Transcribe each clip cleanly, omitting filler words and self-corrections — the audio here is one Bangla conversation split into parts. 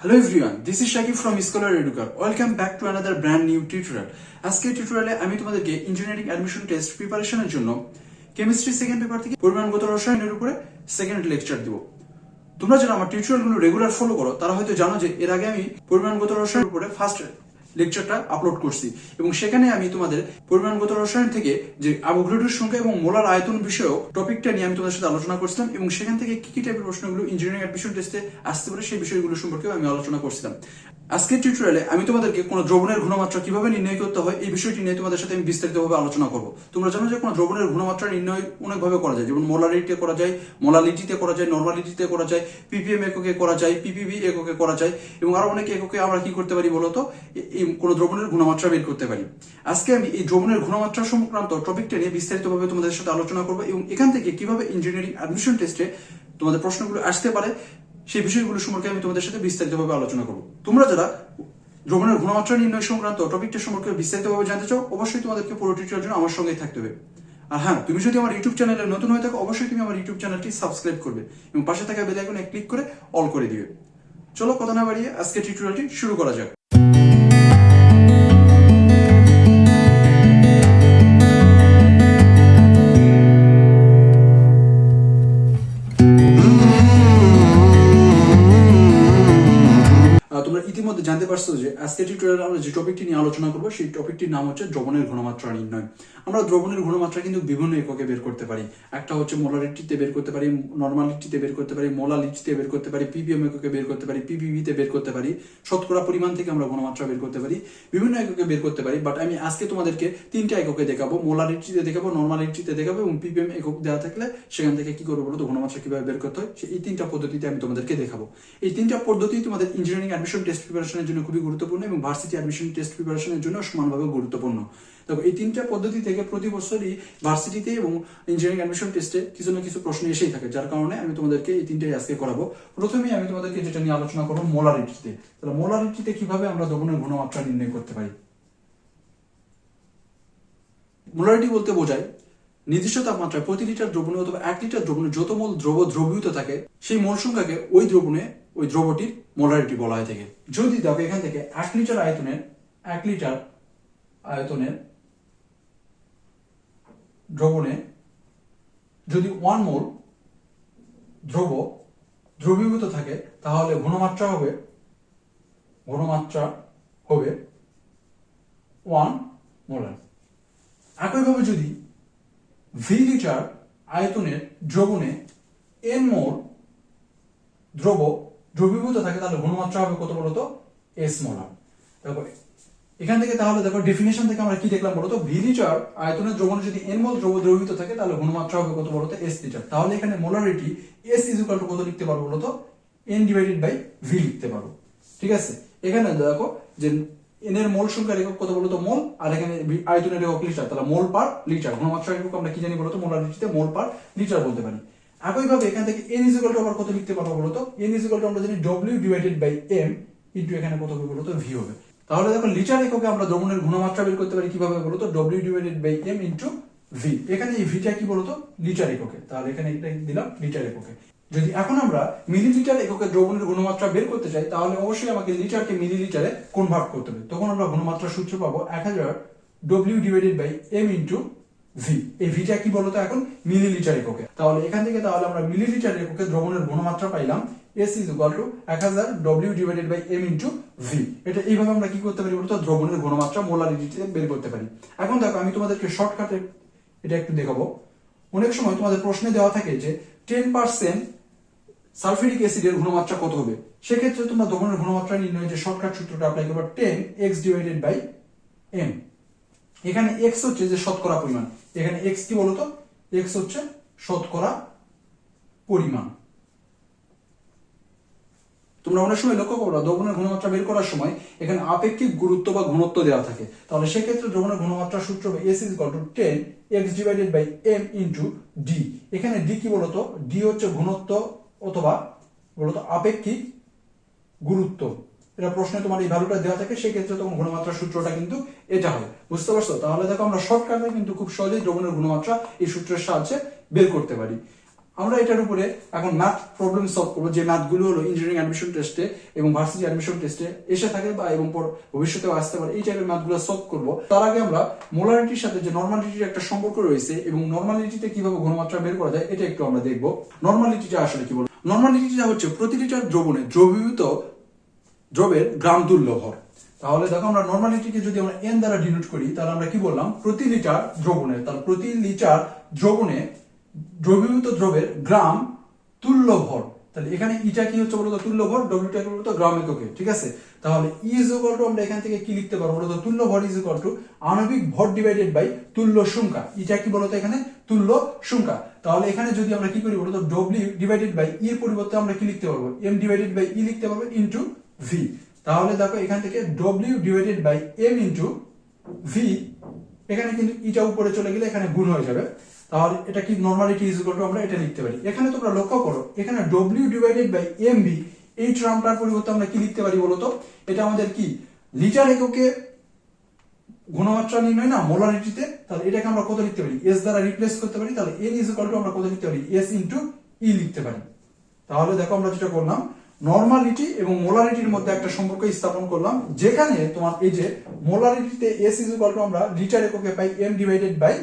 Hello everyone, this is Sakib from Scholar Educare. Welcome back to another brand new tutorial. আজকে টিউটোরিয়ালে আমি তোমাদেরকে ইঞ্জিনিয়ারিং অ্যাডমিশন টেস্ট প্রিপারেশনের জন্য কেমিস্ট্রি সেকেন্ড পেপার থেকে পরিমাণগত রসায়নের উপরে সেকেন্ড লেকচার দিব। তোমরা যারা আমার টিউটোরিয়ালগুলো রেগুলার ফলো করো তারা হয়তো জানো যে এর আগে আমি পরিমাণগত রসায়নের উপরে ফার্স্ট লেকচারটা আপলোড করছি এবং সেখানে আমি তোমাদের পরিমাণগত রসায়ন থেকে যে অ্যাভোগাড্রোর সংখ্যা এবং মোলার আয়তন বিষয়ক টপিকটা নিয়ে আমি তোমাদের সাথে আলোচনা করছিলাম এবং সেখান থেকে কি কি টাইপের প্রশ্নগুলো ইঞ্জিনিয়ারিং অ্যাডমিশন টেস্টে আসতে পারে সেই বিষয়গুলো সম্পর্কে আমি আলোচনা করছিলাম। আজকের টিউটোরিয়ালে আমি তোমাদেরকে কোনো দ্রবণের ঘনমাত্রা কিভাবে নির্ণয় করতে হয় এই বিষয়টি নিয়ে তোমাদের সাথে আমি বিস্তারিতভাবে আলোচনা করব। তোমরা জানো যে কোনো দ্রবণের ঘনমাত্রা নির্ণয় অনেকভাবে করা যায়, যেমন মোলারিটিতে করা যায়, মোলালিটিতে করা যায়, নরমালিটিতে করা যায়, পিপিএম এককে করা যায়, পিপিবি এককে করা যায় এবং আরো অনেক এককে আমরা কি করতে পারি বলতো, এই কোনো দ্রবণের ঘনমাত্রা বের করতে পারি। আজকে আমি এই দ্রবণের ঘনমাত্রা সংক্রান্ত টপিকটা নিয়ে বিস্তারিতভাবে তোমাদের সাথে আলোচনা করব এবং এখান থেকে কিভাবে ইঞ্জিনিয়ারিং অ্যাডমিশন টেস্টে তোমাদের প্রশ্নগুলো আসতে পারে সেই বিষয়গুলো সম্পর্কে আমি তোমাদের সাথে বিস্তারিতভাবে আলোচনা করব। তোমরা যারা দ্রবণের ঘনমাত্রা নির্ণয় সংক্রান্ত টপিকটা সম্পর্কে বিস্তারিতভাবে জানতে চাও অবশ্যই তোমাদেরকে পুরো টিউটোরিয়াল জন্য আমার সঙ্গেই থাকতে হবে। আর হ্যাঁ, তুমি যদি আমার ইউটিউব চ্যানেলে নতুন হয়ে থাকো অবশ্যই তুমি আমার ইউটিউব চ্যানেলটি সাবস্ক্রাইব করবে এবং পাশে থাকা বেল আইকনে ক্লিক করে অল করে দিবে। চলো কথা না বাড়িয়ে আজকে টিউটোরিয়ালটি শুরু করা যাক। ইতিমধ্যে জানতে পারছো যে আজকে টিউটোরিয়ালে আমরা যে টপিকটি নিয়ে আলোচনা করব সেই টপিকটির নাম হচ্ছে দ্রবণের ঘনমাত্রা নির্ণয়। আমরা দ্রবণের ঘনমাত্রা কিন্তু বিভিন্ন এককে বের করতে পারি। একটা হচ্ছে মোলারিটিতে বের করতে পারি, নরমালিটিতে বের করতে পারি, মোলালিটিতে বের করতে পারি, পিপিএম এককে বের করতে পারি, পিপিবিতে বের করতে পারি, শতকরা পরিমাণ থেকে আমরা ঘনমাত্রা বের করতে পারি, বিভিন্ন এককে বের করতে পারি। বাট আমি আজকে তোমাদেরকে তিনটা এককে দেখাবো, মোলারিটিতে দেখাবো, নরমালিটিতে দেখাবো এবং পিপিএম একক দেওয়া থাকলে সেখান থেকে কি করবো বলতো ঘনমাত্রা কিভাবে বের করতে হয় এই তিনটা পদ্ধতিতে আমি তোমাদেরকে দেখাবো। এই তিনটা পদ্ধতি তোমাদের ইঞ্জিনিয়ারিং অ্যাডমিশন টেস্ট প্রিপারেশনের জন্য খুবই গুরুত্বপূর্ণ এবং ভার্সিটি অ্যাডমিশন টেস্ট প্রিপারেশনের জন্য সমানভাবে গুরুত্বপূর্ণ। দেখো এই তিনটা পদ্ধতি থেকে প্রতি বছরই ভার্সিটিতে এবং ইঞ্জিনিয়ারিং অ্যাডমিশন টেস্টে কিছু না কিছু প্রশ্ন এসেই থাকে, যার কারণে আমি তোমাদেরকে এই তিনটাই আজকে করাবো। প্রথমেই আমি তোমাদেরকে যেটা নিয়ে আলোচনা করবো মোলারিটিতে। তাহলে মোলারিটিতে কিভাবে আমরা দ্রবণের ঘনমাত্রা নির্ণয় করতে পারি। মোলারিটি বলতে বোঝায় নির্দিষ্ট তাপমাত্রায় প্রতি লিটার দ্রবণে অথবা 1 লিটার দ্রবণে যত মোল দ্রবীভূত থাকে সেই মোল সংখ্যাকে ওই দ্রবটির মোলারিটি বলা হয় থাকে। যদি দেখো এখান থেকে 1 লিটার আয়তনের দ্রবণে যদি 1 মোল দ্রবীভূত থাকে তাহলে ঘনমাত্রা হবে 1 মোলার। একইভাবে যদি ভি লিটার আয়তনের দ্রবণে n মোল দ্রবীভূত থাকে তাহলে ঘনমাত্রা হবে কত বলতো s মোলার। দেখো এখান থেকে তাহলে দেখো ডেফিনিশন থেকে আমরা কি দেখলাম বলতো, ভি লিটার আয়তনের দ্রবণে যদি n মোল দ্রবীভূত থাকে তাহলে ঘনমাত্রা হবে কত বলতো s লিটার। তাহলে এখানে মোলারিটি s ইকুয়াল টু কত লিখতে পারবো বলতো n ডিভাইডেড বাই v লিখতে পারবো। ঠিক আছে, এখানে দেখো যে n এর মোল সংখ্যার একক কত বলতো মোল, আর এখানে আয়তনের একক লিটার, তাহলে মোল পার লিটার। ঘনমাত্রার একক আমরা কি জানি বলতো মোলারিটিতে মোল পার লিটার বলতে পারি। একইভাবে এখান থেকে n ইকুয়াল টু আবার কত লিখতে পারবো বলতো, n ইকুয়াল টু আমরা জানি w divided by m into এখানে কত হবে বলতো v হবে। তাহলে দেখো লিটার এককে আমরা দ্রবণের ঘনমাত্রা বের করতে পারি কিভাবে বলতো w divided by m into v। এখানে এই ভিটা কি বলতো লিটার এককে, তাহলে এখানে এটা দিলাম লিটার এককে। যদি এখন আমরা মিলিলিটার এককে দ্রবণের ঘনমাত্রা বের করতে চাই তাহলে অবশ্যই আমাকে লিটারকে মিলিলিটারে কনভার্ট করতে হবে। তখন আমরা ঘনমাত্রার সূত্র পাবো 1000 w divided by m into v। এই ভিটা কি বলতো এখন মিলিলিটার এককে। তাহলে এখান থেকে তাহলে আমরা মিলিলিটার এককে দ্রবণের ঘনমাত্রা পাইলাম s is equal to 1000 w divided by m into v। এটা এইভাবে আমরা কি করতে পারি বলতো দ্রবণের ঘনমাত্রা মোলারিটিতে বের করতে পারি। এখন দেখো আমি তোমাদেরকে শর্টকাটে এটা একটু দেখাবো। অনেক সময় তোমাদের প্রশ্নে দেওয়া থাকে যে 10% সালফিউরিক অ্যাসিডের ঘনমাত্রা কত হবে, সেক্ষেত্রে তোমরা দ্রবণের ঘনমাত্রা নির্ণয়ের যে শর্টকাট সূত্রটা অ্যাপ্লাই করবে 10x divided by m। এখানে x হচ্ছে যে শতকরা পরিমাণ, এখানে x কি বলতো x হচ্ছে শতকরা পরিমাণ। তোমরা অনেক সময় লক্ষ্য করো দ্রবণের ঘনমাত্রা বের করার সময় এখানে আপেক্ষিক গুরুত্ব বা ঘনত্ব দেওয়া থাকে, তাহলে সেক্ষেত্রে দ্রবণের ঘনমাত্রা সূত্র হবে s is equal to 10x divided by m into d। এখানে d কি বলতো, d হচ্ছে ঘনত্ব অথবা বলতো আপেক্ষিক গুরুত্ব। এটা প্রশ্নে তোমার এই ভ্যালুটা দেওয়া থাকে, সেই ক্ষেত্রে তখন ঘনমাত্রার সূত্রটা কিন্তু এটা হয়। বুঝতে পারছো? তাহলে দেখো আমরা শর্টকাটে কিন্তু খুব সহজেই দ্রবণের ঘনমাত্রা এই সূত্রের সাহায্যে বের করতে পারি। আমরা এটার উপরে এখন ম্যাথ প্রবলেম সলভ করবো, যে ম্যাথগুলো হলো ইঞ্জিনিয়ারিং অ্যাডমিশন টেস্টে এবং ভার্সিটি অ্যাডমিশন টেস্টে এসে থাকে বা এবং ভবিষ্যতেও আসতে পারে, এই টাইপের ম্যাথগুলো সলভ করবো। তার আগে আমরা মোলারিটির সাথে যে নর্মালিটির একটা সম্পর্ক রয়েছে এবং নর্মালিটিতে কিভাবে ঘনমাত্রা বের করা যায় এটা একটু আমরা দেখবো। নর্মালিটিটা আসলে কি বলবো? নর্মালিটিটা হচ্ছে প্রতি লিটার দ্রবণে দ্রবীভূত দ্রবের গ্রাম তুল্য ভর। তাহলে দেখো আমরা নর্মালিটিকে যদি আমরা এন দ্বারা ডিনোট করি তাহলে আমরা কি বললাম? প্রতি লিটার দ্রবণে, তাহলে প্রতি লিটার দ্রবণে দ্রবীভূত দ্রবের গ্রাম তুল্য ভর। তাহলে এখানে ইটা কি হচ্ছে বলতো? তুল্য ভর, ডব্লিউটা কি বলতো? গ্রাম এককে, ঠিক আছে? তাহলে ই ইজ ইকুয়াল টু আমরা এখান থেকে কি লিখতে পারবো বলতো? তুল্য ভর ইজ ইকুয়াল টু আণবিক ভর ডিভাইডেড বাই তুল্য সংখ্যা। ইটা কি বলতো? এখানে তুল্য সংখ্যা। তাহলে এখানে যদি আমরা কি করি বলতো? ডব্লিউ ডিভাইডেড বাই ই এর পরিবর্তে আমরা কি লিখতে পারবো? এম ডিভাইডেড বাই ই লিখতে পারবো ইনটু ভি। তাহলে দেখো এখান থেকে W divided by M into V, এখানে কিন্তু ইটা উপরে চলে গেলে এখানে গুণ হয়ে যাবে। তাহলে এটা কি নরমালিটি ইজ ইকুয়াল টু আমরা এটা লিখতে পারি। এখানে তোমরা লক্ষ্য করো এখানে W divided by M V, এই টার্মটার পরিবর্তে আমরা কি লিখতে পারি বলতো? এটা আমাদের কি লিটার এককে ঘনমাত্রা নির্ণয় না মোলারিটিতে। তাহলে এটাকে আমরা কত লিখতে পারি? এস দ্বারা রিপ্লেস করতে পারি। তাহলে এন ইজ ইকুয়াল টু আমরা কত লিখতে পারি? এস ইনটু ই লিখতে পারি। তাহলে দেখো আমরা যেটা করলাম নরমালিটি এবং মোলারিটির মধ্যে একটা সম্পর্ক স্থাপন করলাম, যেখানে তোমার এই যে মোলারিটিতে এস ইজ ইকুয়াল টু আমরা লিটার এককে পাই M divided by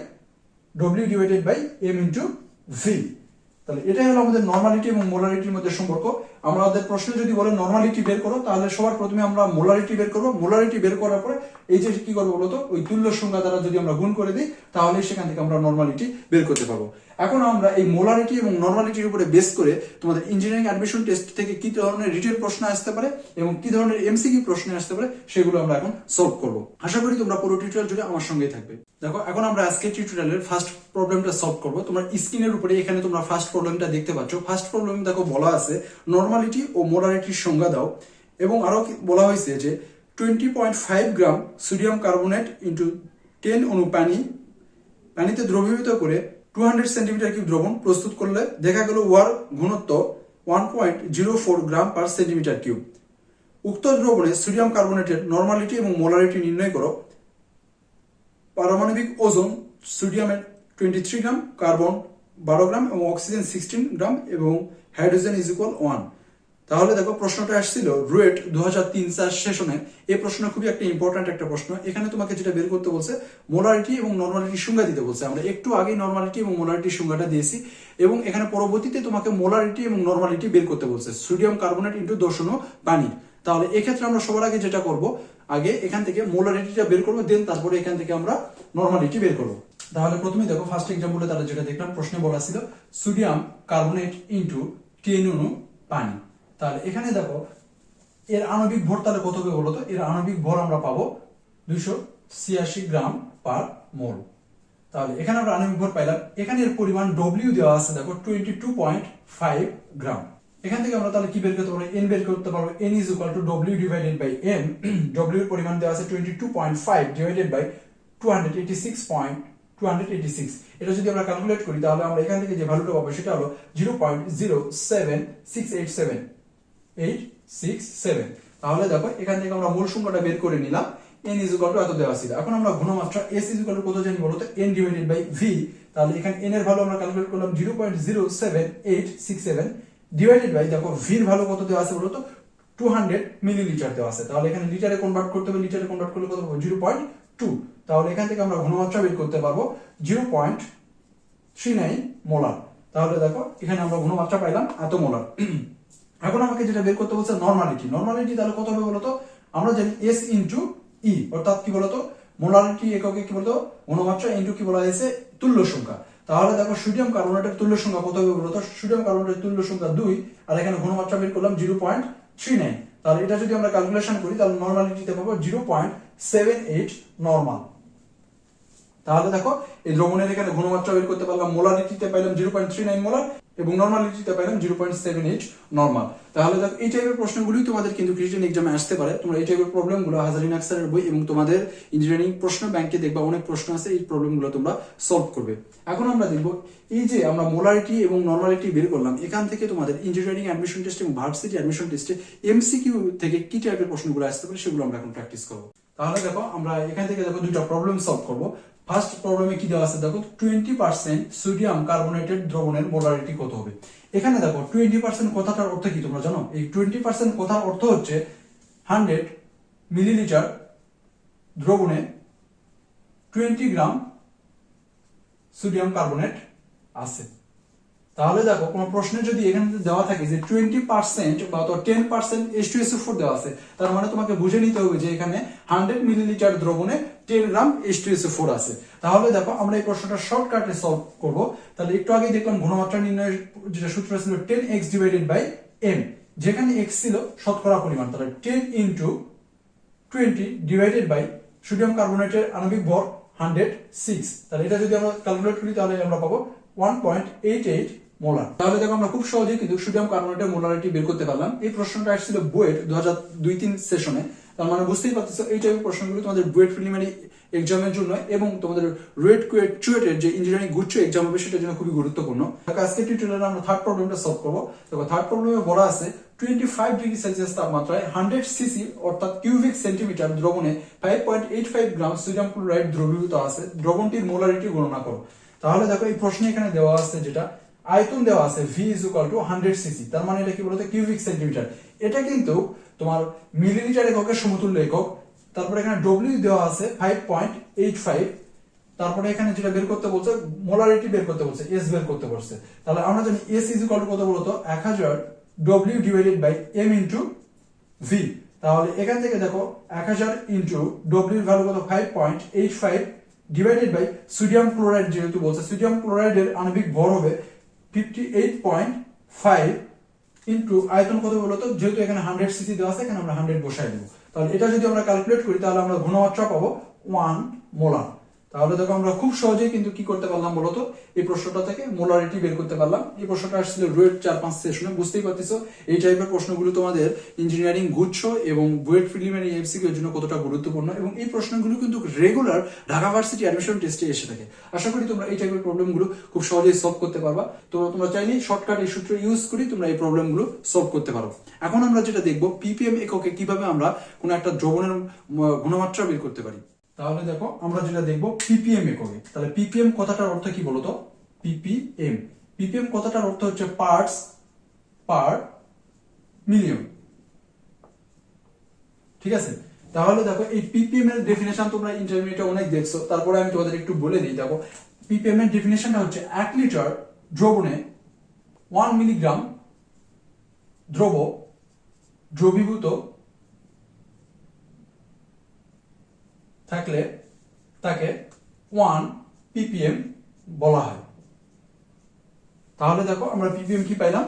W divided by M into V. তাহলে এটাই হলো আমাদের নরমালিটি এবং মোলারিটির মধ্যে সম্পর্ক। আমাদের প্রশ্নে যদি বলে নরমালিটি বের করো, তাহলে সবার প্রথমে আমরা মোলারিটি বের করবো। মোলারিটি বের করার পরে এই যে কি করবো বলতো? ওই তুল্য সংখ্যা দ্বারা যদি আমরা গুণ করে দিই তাহলে সেখান থেকে আমরা নরমালিটি বের করতে পারবো। এখন আমরা এই মোলারিটি এবং নরমালিটির উপরে বেস করে তোমাদের ইঞ্জিনিয়ারিং অ্যাডমিশন টেস্ট থেকে কি ধরনের রিটেন প্রশ্ন আসতে পারে এবং কি ধরনের এমসিকিউ প্রশ্ন আসতে পারে সেগুলো আমরা এখন সলভ করব। আশা করি তোমরা পুরো টিউটোরিয়াল জুড়ে আমার সঙ্গেই থাকবে। দেখো এখন আমরা আজকে টিউটোরিয়ালের ফার্স্ট প্রবলেমটা সলভ করব। তোমরা স্ক্রিনের উপরে এখানে তোমরা ফার্স্ট প্রবলেমটা দেখতে পাচ্ছ। ফার্স্ট প্রবলেম দেখো বলা আছে নরমালিটি ও মোলারিটির সংজ্ঞা দাও, এবং আরো বলা হয়েছে যে 20.5 গ্রাম সোডিয়াম কার্বনেট ইনটু 10 অণু পানিতে দ্রবীভূত করে 200 সেন্টিমিটার কিউব দ্রবণ প্রস্তুত করলে দেখা গেল ওয়ার ঘনত্ব 1.04 গ্রাম পার সেন্টিমিটার কিউব। উক্ত দ্রবণে সোডিয়াম কার্বনেটের নরমালিটি এবং মোলারিটি নির্ণয় করো। পারমাণবিক ওজন সোডিয়ামের 23 গ্রাম, কার্বন 12 গ্রাম এবং অক্সিজেন 16 গ্রাম এবং হাইড্রোজেন ইজ ইকুয়াল 1। তাহলে দেখো প্রশ্নটা আসছিল রুয়েট 2003-04 সেশনে। এই প্রশ্ন খুবই একটা ইম্পর্টেন্ট একটা প্রশ্ন। এখানে তোমাকে যেটা বের করতে বলছে মোলারিটি এবং নরমালিটির সংজ্ঞা দিতে বলছে। আমরা একটু আগেই নরমালিটি এবং মোলারিটির সংজ্ঞাটা দিয়েছি, এবং এখানে পরবর্তীতে তোমাকে মোলারিটি এবং নরমালিটি বের করতে বলছে সোডিয়াম কার্বনেট ইনটু 10 অণু পানি। তাহলে এক্ষেত্রে আমরা সবার আগে যেটা করব, আগে এখান থেকে মোলারিটিটা বের করবো, দেন তারপরে এখান থেকে আমরা নরমালিটি বের করবো। তাহলে প্রথমে দেখো ফার্স্ট এক্সাম্পলে তারা যেটা দেখলাম প্রশ্নে বলা ছিল সোডিয়াম কার্বনেট ইনটু 10 অণু পানি। তাহলে এখানে দেখো এর আণবিক ভর তাহলে কত হবে বলতো? এর আণবিক ভর আমরা পাবো 286 গ্রাম পার মোল। তাহলে এখানে আমরা আণবিক ভর পাইলাম। এখানে এর পরিমাণ ডব্লিউ দেওয়া আছে দেখো 22.5 গ্রাম। এখান থেকে আমরা তাহলে কি বের করতে পারবো? এন বের করতে পারবো। N is equal to W divided by M. W এর পরিমাণ দেওয়া আছে 22.5 ডিভাইডেড বাই 286. এটা যদি আমরা ক্যালকুলেট করি তাহলে আমরা এখান থেকে যে ভ্যালুটা পাবো সেটা হলো 0.07687। তাহলে দেখো এখান থেকে আমরা মূল সংখ্যাটা বের করে নিলাম। n ইজ ইকুয়াল টু এত দেওয়া ছিল। এখন আমরা ঘনমাত্রা s ইজ ইকুয়াল টু কত জানি বলতো? n divided by v। তাহলে এখানে n এর ভ্যালু আমরা ক্যালকুলেট করলাম 0.07867 ডিভাইডেড বাই দেখো v এর ভ্যালু কত দেওয়া আছে বলতো? 200 মিলিলিটার দেওয়া আছে। তাহলে এখানে লিটারে কনভার্ট করতে হবে। লিটারে কনভার্ট করলে কত পাবো? 0.2। তাহলে এখান থেকে আমরা ঘনমাত্রা বের করতে পারবো 0.39 মোলার। তাহলে দেখো এখানে আমরা ঘনমাত্রা পাইলাম এত মোলার। এখন আমাকে যেটা বের করতে বলছে নরমালিটি। নরমালিটি তাহলে কত হবে বলতো? আমরা জানি s ইনটু ই, অর্থাৎ কি বলতো? মোলারিটি এককে কি বলতো? ঘনমাত্রা ইনটু কি বলা হয়েছে? তুল্য সংখ্যা। তাহলে দেখো সোডিয়াম কার্বনেটের তুল্য সংখ্যা কত হবে বলতো? সোডিয়াম কার্বনেটের তুল্য সংখ্যা 2, আর এখানে ঘনমাত্রা বের করলাম 0.39। তাহলে এটা যদি আমরা ক্যালকুলেশন করি তাহলে নরমালিটিতে পাবো 0.78 নরমাল। তাহলে দেখো এই দ্রবণের এখানে ঘনমাত্রা বের করতে পারলাম। মোলারিটিতে পাইলাম 0.39 মোলার এবং নরমালিটিতে পাইলাম 0.78 নরমাল। তাহলে দেখো এই টাইপের প্রশ্নগুলোই তোমাদের কিন্তু রিটেন এক্সামে আসতে পারে। তোমরা এই টাইপের প্রবলেমগুলো হাজারিন আক্তারের বই এবং তোমাদের ইঞ্জিনিয়ারিং প্রশ্ন ব্যাংকে দেখবা অনেক প্রশ্ন আছে, এই প্রবলেমগুলো তোমরা সলভ করবে। এখন আমরা দেখব এই যে আমরা মোলারিটি এবং নরমালিটি বের করলাম, এখান থেকে তোমাদের ইঞ্জিনিয়ারিং অ্যাডমিশন টেস্ট এবং ভার্সিটি অ্যাডমিশন টেস্টে এমসিকিউ থেকে কি টাইপের প্রশ্নগুলো আসতে পারে সেগুলো আমরা এখন প্র্যাকটিস করব। তাহলে দেখো আমরা এখান থেকে দেখো দুইটা প্রবলেম সলভ করব। ফার্স্ট প্রবলেমে কি দেওয়া আছে দেখো 20% সোডিয়াম কার্বনেটেড দ্রবণের মোলারিটি কত হবে। এখানে দেখো 20% কথাটার অর্থ কি তোমরা জানো? এই 20% কথার অর্থ হচ্ছে 100 মিলিলিটার দ্রবণে 20 গ্রাম সোডিয়াম কার্বনেট আছে। তাহলে দেখো কোন প্রশ্নে যদি এখানে দেওয়া থাকে যে 20% বা 10% H2SO4 দেওয়া আছে, তার মানে তোমাকে বুঝে নিতে হবে যে এখানে 100 মিলিলিটার দ্রবণে 10 গ্রাম H2SO4 আছে। তাহলে দেখো আমরা এই প্রশ্নটা শর্টকাটে সলভ করব। তাহলে একটু আগে দেখলাম ঘনমাত্রা নির্ণয়ের যেটা সূত্র ছিল 10x ডিভাইডেড বাই m, যেখানে x ছিল শতকরা পরিমাণ, তাহলে 10 ইনটু 20 ডিভাইডেড বাই সোডিয়াম কার্বনেটের আণবিক ভর 106। তাহলে এটা যদি আমরা ক্যালকুলেট করি তাহলে আমরা পাবো 1.88 মোলার। তাহলে দেখো আমরা খুব সহজেই কিন্তু সোডিয়াম কার্বনেটের মোলারিটি বের করতে পারলাম। এই প্রশ্নটা আসছিল বুয়েট 2002-03 সেশনে। তার মানে বুঝতেই পারতেছো এই টাইপের প্রশ্নগুলো তোমাদের বুয়েট প্রিলিমিনারি এক্সামের জন্য এবং তোমাদের রুয়েট কুয়েট চুয়েটের যে ইঞ্জিনিয়ারিং গুচ্ছ এক্সাম হবে সেটার জন্য খুবই গুরুত্বপূর্ণ। আজকে টিউটোরিয়ালে আমরা থার্ড প্রবলেমটা সলভ করব। দেখো থার্ড প্রবলেমে বলা আছে 25 ডিগ্রি সেলসিয়াস তাপমাত্রায় 100 সিসি অর্থাৎ কিউবিক সেন্টিমিটার দ্রবণে 5.85 গ্রাম সোডিয়াম ক্লোরাইড দ্রবীভূত আছে, দ্রবণটির মোলারিটি গণনা করো। তাহলে দেখো এই প্রশ্নে এখানে দেওয়া আছে যেটা আয়তন দেওয়া আছে V = 100 সিসি, তার মানে এটা কি বলতে কিউবিক সেন্টিমিটার। এটা কিন্তু তোমার মিলিলিটার এককের সমতুল্য একক। তারপরে এখানে W দেওয়া আছে 5.85, তারপরে এখানে যেটা বের করতে বলছে মোলারিটি বের করতে বলছে, S বের করতে বলছে। তাহলে আমরা জানি S = কত বলতো 1000 W divided by M into V। তাহলে এখান থেকে দেখো 1000 ইনটু W এর ভ্যালু কত 5.85 ডিভাইডেড বাই সোডিয়াম ক্লোরাইড, যেহেতু বলছে সোডিয়াম ক্লোরাইডের আণবিক ভর হবে 58.5 ইনটু আয়তন কত বলতো, যেহেতু এখানে 100 সিসি দেওয়া আছে এখানে আমরা 100 বসাই দেব। তাহলে এটা যদি আমরা ক্যালকুলেট করি তাহলে আমরা ঘনমাত্রা পাবো 1 মোলার। তাহলে দেখো আমরা খুব সহজেই কিন্তু কি করতে পারলাম বলতো এই প্রশ্নটা থেকে মোলারিটি বের করতে পারলাম। এই প্রশ্নটা আসছিল রুয়েট 4-5 সেশনে। বুঝতেই পারতেছো এই টাইপের প্রশ্নগুলো তোমাদের ইঞ্জিনিয়ারিং গুচ্ছ এবং বুয়েট প্রিলিমিনারি এমসিকিউ এর জন্য কতটা গুরুত্বপূর্ণ, এবং এই প্রশ্নগুলো কিন্তু রেগুলার ঢাকা ভার্সিটি অ্যাডমিশন টেস্টে এসে থাকে। আশা করি তোমরা এই টাইপের প্রবলেমগুলো খুব সহজেই সলভ করতে পারবা। তো তোমরা চাইলে শর্টকাট এই সূত্র ইউজ করি তোমরা এই প্রবলেমগুলো সলভ করতে পারো। এখন আমরা যেটা দেখবো পিপিএম এককে কিভাবে আমরা কোনো একটা দ্রবণের ঘনমাত্রা বের করতে পারি। তাহলে দেখো আমরা যেটা দেখবো পিপিএম এককে। তাহলে পিপিএম কথাটার অর্থ কি বলতো? পিপিএম পিপিএম কথাটার অর্থ হচ্ছে পার্টস পার মিলিয়ন, ঠিক আছে? তাহলে দেখো এই পিপিএম এর ডেফিনেশন তোমরা ইন্টারমিডিয়েটে অনেক দেখছো, তারপরে আমি তোমাদের একটু বলে দিই। দেখো পিপিএম এর ডেফিনেশনটা হচ্ছে 1 লিটার দ্রবণে 1 মিলিগ্রাম দ্রবীভূত থাকলে তাকে 1 ppm বলা হয়। তাহলে দেখো আমরা ppm কি পাইলাম,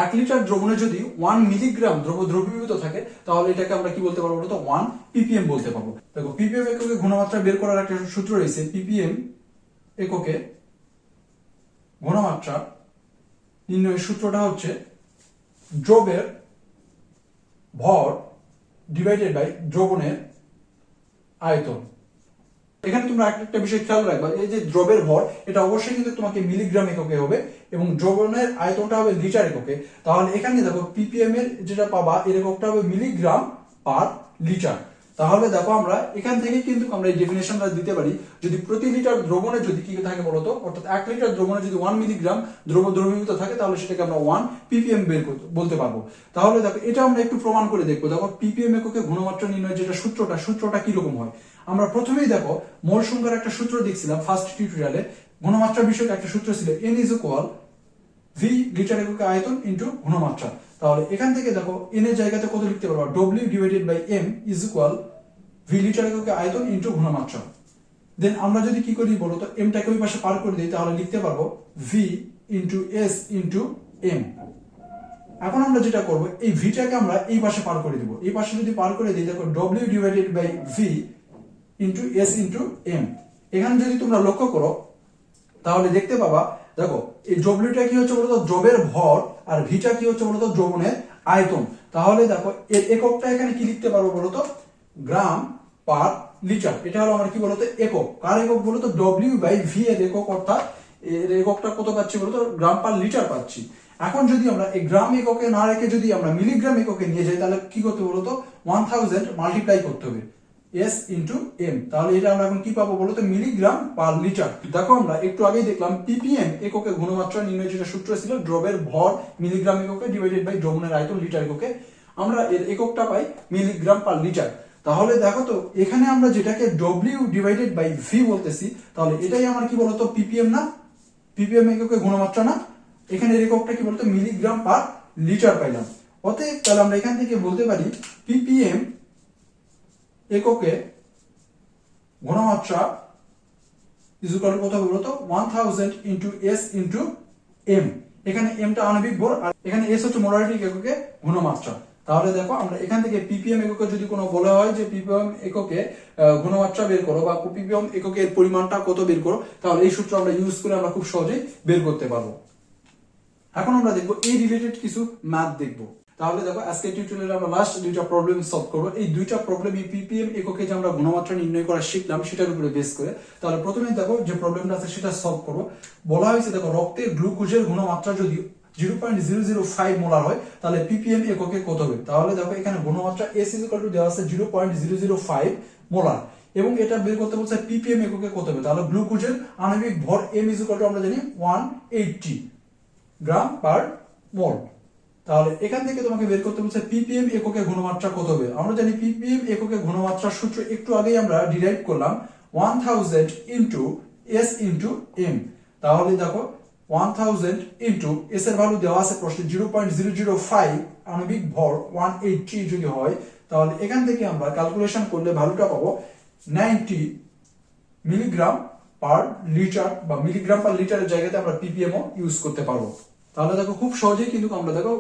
1 লিটার দ্রবণে যদি 1 মিলিগ্রাম দ্রবীভূত থাকে তাহলে এটাকে আমরা কি বলতে পারবো বলতো 1 ppm বলতে পারবো। দেখো ppm এককে ঘনমাত্রা বের করার একটা সূত্র রয়েছে। ppm এককে ঘনমাত্রা নির্ণয়ের সূত্রটা হচ্ছে দ্রবের ভর ডিভাইডেড বাই দ্রবণের আয়তন। এখানে তোমরা একটা বিষয় খেয়াল রাখবা, এই যে দ্রবের ভর এটা অবশ্যই কিন্তু তোমাকে মিলিগ্রাম এককে হবে এবং দ্রবণের আয়তনটা হবে লিটার এককে। তাহলে এখানে দেখো পিপিএম এর যেটা পাবা এর এককটা হবে মিলিগ্রাম পার লিটার। তাহলে দেখো আমরা এখান থেকে কিন্তু আমরা এই ডেফিনেশনটা দিতে পারি, যদি প্রতি লিটার দ্রবণে যদি কি থাকে বলতো, অর্থাৎ 1 লিটার দ্রবণে যদি 1 মিলিগ্রাম দ্রবীভূত থাকে তাহলে সেটাকে আমরা 1 ppm বের বলতে পারবো। তাহলে দেখো এটা আমরা একটু প্রমাণ করে দেখবো। দেখো পিপিএম এককে ঘনমাত্রা নির্ণয়ের যেটা সূত্রটা কি রকম হয়। আমরা প্রথমেই দেখো মোল সংখ্যার একটা সূত্র দেখছিলাম ফার্স্ট টিউটোরিয়ালে। ঘনমাত্রা বিষয়ক একটা সূত্র ছিল n = v লিটার এককে আয়তন ইনটু ঘনমাত্রা। তাহলে এখান থেকে দেখো n এর জায়গাতে কত লিখতে পারবা, w divided by m = v litre এককে আয়তন ইনটু ঘনমাত্রা। দেন আমরা যদি কি করি বলতো m টাকে ওই পাশে পার করে দেই তাহলে লিখতে পারবো v * s * m। এখন আমরা যেটা করব এই v টাকে আমরা এই পাশে পার করে দিব। এই পাশে যদি পার করে দেই দেখো w divided by v * s * m। এখানে যদি তোমরা লক্ষ্য করো তাহলে দেখতে পাবা দেখো এই w টা কি হচ্ছে বলতো দ্রবের ভর আর v টা কি হচ্ছে বলতো দ্রবণের আয়তন। তাহলে দেখো এর এককটা এখানে কি লিখতে পারবো বলতো গ্রাম পার লিটার। এটা হলো আমার কি বলতো একক। কার একক বলতো w বাই v এর একক, অর্থাৎ এর এককটা কত পাচ্ছি বলতো গ্রাম পার লিটার পাচ্ছি। এখন যদি আমরা এই গ্রাম এককে না রেখে যদি আমরা মিলিগ্রাম এককে নিয়ে যাই তাহলে কি করতে বলতো 1000 মাল্টিপ্লাই করতে হবে। S into M. তাহলে এটা আমরা এখন কি পাবো বলো তো, মিলিগ্রাম পার লিটার। দেখো আমরা একটু আগেই দেখলাম পিপিএম এককে ঘনমাত্রা নির্ণয় যেটা সূত্র ছিল, দ্রবের ভর মিলিগ্রাম এককে ডিভাইডেড বাই দ্রবণের আয়তন লিটার এককে, আমরা এর এককটা পাই মিলিগ্রাম পার লিটার। তাহলে দেখো তো এখানে আমরা যেটাকে ডব্লিউ ডিভাইডেড বাই ভি বলতেছি, তাহলে এটাই আমার কি বলতো পিপিএম না, পিপিএম এককে ঘনমাত্রা না, এখানে এর এককটা কি বলতো মিলিগ্রাম পার লিটার পাইলাম। অতএব তাহলে আমরা এখান থেকে বলতে পারি পিপিএম এককে ঘনমাত্রা ইজ ইকুয়াল টু কত হবে বলতো 1000 ইনটু এস ইনটু এম। এখানে এমটা আণবিক ভর আর এখানে এস হচ্ছে মোলারিটি এককে ঘনমাত্রা। তাহলে দেখো আমরা এখান থেকে পিপিএম এককে যদি কোনো বলা হয় যে পিপিএম এককে ঘনমাত্রা বের করো বা পিপিএম এককের পরিমাণটা কত বের করো, তাহলে এই সূত্র আমরা ইউজ করে আমরা খুব সহজেই বের করতে পারবো। এখন আমরা দেখবো এই রিলেটেড কিছু ম্যাথ দেখবো। তাহলে দেখো আজকে টিউটোরিয়ালে আমরা লাস্ট দুইটা প্রবলেম সলভ করব। এই দুইটা প্রবলেম এই পিপিএম এককে যে আমরা ঘনমাত্রা নির্ণয় করা শিখলাম সেটার উপরে বেস করে। তাহলে প্রথমে দেখো যে প্রবলেমটা আছে সেটা সলভ করব। বলা হয়েছে দেখো রক্তে গ্লুকোজের ঘনমাত্রা যদি 0.005 মোলার হয় তাহলে পিপিএম এককে কত হবে। তাহলে দেখো এখানে ঘনমাত্রা S দেওয়া আছে 0.005 মোলার এবং এটা বের করতে বলছে পিপিএম এককে কত হবে। তাহলে গ্লুকোজের আণবিক ভর M আমরা জানি 180 গ্রাম পার মোল। তাহলে এখান থেকে তোমাকে বের করতে বলছে পিপিএম এককে ঘনমাত্রা কত হবে। আমরা জানি পিপিএম এককে ঘনমাত্রার সূত্র একটু আগেই আমরা ডিরাইভ করলাম 1000 ইনটু এস ইনটু এম। তাহলে দেখো 1000 ইনটু এস এর ভ্যালু দেওয়া আছে প্রশ্নে 0.005, আণবিক ভর 180 যদি হয় তাহলে এখান থেকে আমরা ক্যালকুলেশন করলে ভ্যালুটা পাবো 90 মিলিগ্রাম পার লিটার বা মিলিগ্রাম পার লিটারের জায়গাতে আমরা পিপিএম ও ইউজ করতে পারবো। তাহলে দেখো খুব সহজেই কিন্তু আমরা দেখো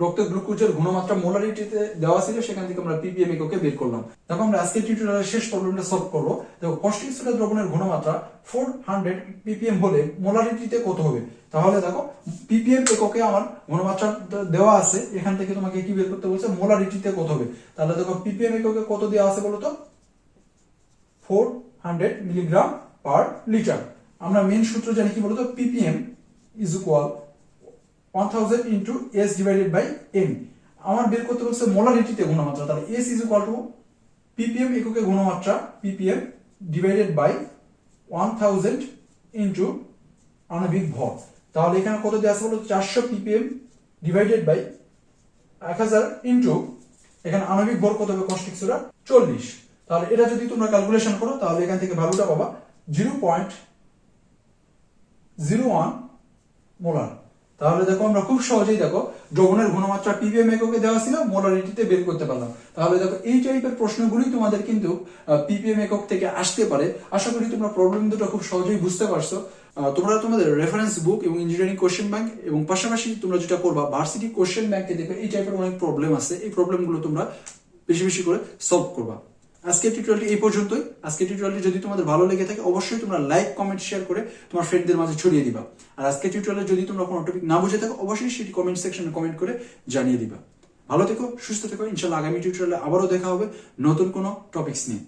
রক্তে গ্লুকোজের ঘনমাত্রা মোলারিটিতে দেওয়া ছিল, সেখান থেকে আমরা পিপিএম এককে বের করলাম। দেখো আমরা আজকে টিউটোরিয়ালের শেষ প্রবলেমটা সলভ করব। দেখো কষ্টিক সোডা দ্রবণের ঘনমাত্রা 400 পিপিএম হলে মোলারিটিতে কত হবে। তাহলে দেখো পিপিএম এককে আমার ঘনমাত্রা দেওয়া আছে, এখান থেকে তোমাকে কি বের করতে বলছে মোলারিটিতে কত হবে। তাহলে দেখো পিপিএম এককে কত দেওয়া আছে বলো তো 400 মিলিগ্রাম পার লিটার। আমরা মেইন সূত্র জানি কি বলতো ppm is equal 1000 into S divided by M. আমার বের করতে বলছে মোলারিটিতে ঘনমাত্রা, তাহলে S is equal to ppm এককে ঘনমাত্রা পিপিএম ডিভাইডেড বাই 1000 ইনটু আণবিক ভর। তাহলে এখানে কত দেওয়া আছে বলো 400 পিপিএম ডিভাইডেড বাই 1000 ইনটু এখানে আণবিক ভর কত হবে কষ্টিক সোডা 40। তাহলে এটা যদি তোমরা ক্যালকুলেশন করো তাহলে এখান থেকে ভ্যালুটা পাবা 0.01 মোলার। তাহলে দেখো আমরা খুব সহজেই দেখো দ্রবণের ঘনমাত্রা পিপিএম এককে দেওয়া ছিল, মোলারিটিতে বের করতে পারলাম। তাহলে দেখো এই টাইপের প্রশ্নগুলি তোমাদের কিন্তু পিপিএম একক থেকে আসতে পারে। আশা করি তোমরা প্রবলেম দুটো খুব সহজেই বুঝতে পারছো। তোমরা তোমাদের রেফারেন্স বুক এবং ইঞ্জিনিয়ারিং কোশ্চেন ব্যাংক এবং পাশাপাশি তোমরা যেটা করবা ভার্সিটি কোশ্চেন ব্যাংকে দেখবে এই টাইপের অনেক প্রবলেম আছে, এই প্রবলেমগুলো তোমরা বেশি বেশি করে সলভ করবা। আজকের টিউটোরিয়ালটি এই পর্যন্তই। আজকের টিউটোরিয়ালটি যদি তোমাদের ভালো লেগে থাকে অবশ্যই তোমরা লাইক কমেন্ট শেয়ার করে তোমার ফ্রেন্ডদের মাঝে ছড়িয়ে দিবা। আর আজকের টিউটোরিয়ালে যদি তোমরা কোনো টপিক না বুঝে থাকো অবশ্যই সেটি কমেন্ট সেকশনে কমেন্ট করে জানিয়ে দিবা। ভালো থেকো, সুস্থ থেকো। ইনশাআল্লাহ আগামী টিউটোরিয়ালে আবারও দেখা হবে নতুন কোনো টপিকস নিয়ে।